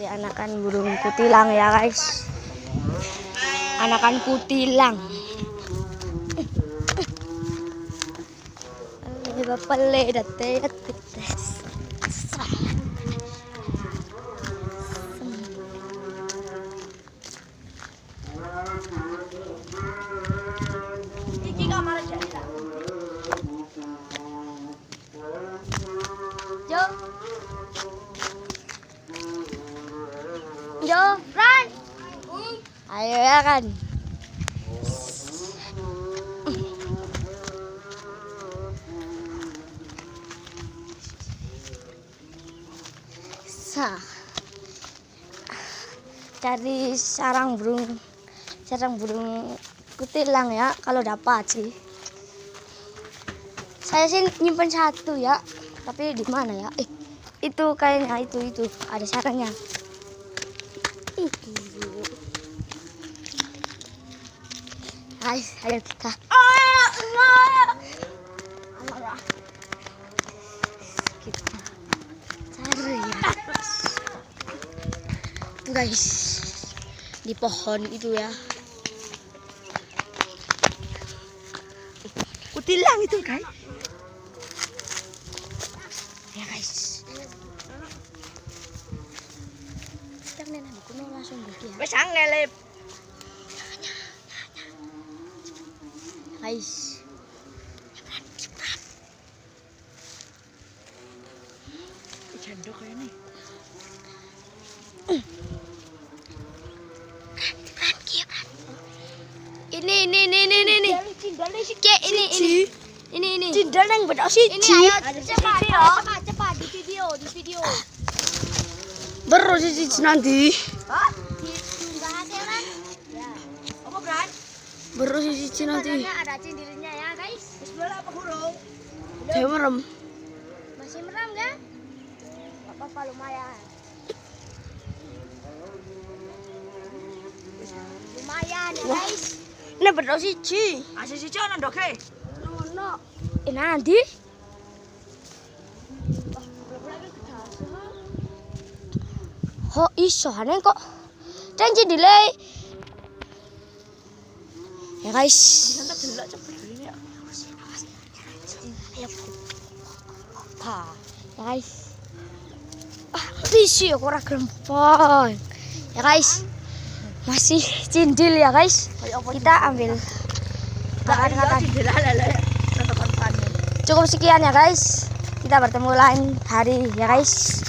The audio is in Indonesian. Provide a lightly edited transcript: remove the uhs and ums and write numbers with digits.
Dari anakan burung kutilang ya guys. Anakan kutilang. Bapale date. Iki kamar jadi. Jo, Ran. Ayo ya kan. Cari sarang burung kutilang ya kalau dapat sih. Saya sih nyimpen satu ya, tapi di mana ya? Itu kayaknya itu ada sarangnya. Guys, ayo kita. Kita cari ya. Tuh guys, di pohon itu ya. Kutilang itu kan? Ya guys. Kita nenek aku langsung buki ya. Wes ngelip. Guys. Jandok kayak nih. Ini. Ini. Cindal yang beda sih. Ini ayo cepat di video. Baru sih nanti. Hah? Dibahas ya kan? Ya. Apa kan? Baru sih nanti. Ada cindilnya ya guys. Bismillah apa burung? Saya merem. Masih merem kan? Gak apa-apa lumayan. Lumayan ya guys. Ini beda sih. Asih sih ana ndok he. No. Nanti. Kok iso aneh kok. Janji delay. Ya guys. Sangat delok cepet ini ya. Ayo. Ya guys. Bisi aku ora gelempong. Ya guys. Masih cindil ya guys. Kita ambil. Makan. Cukup sekian ya guys. Kita bertemu lain hari ya guys.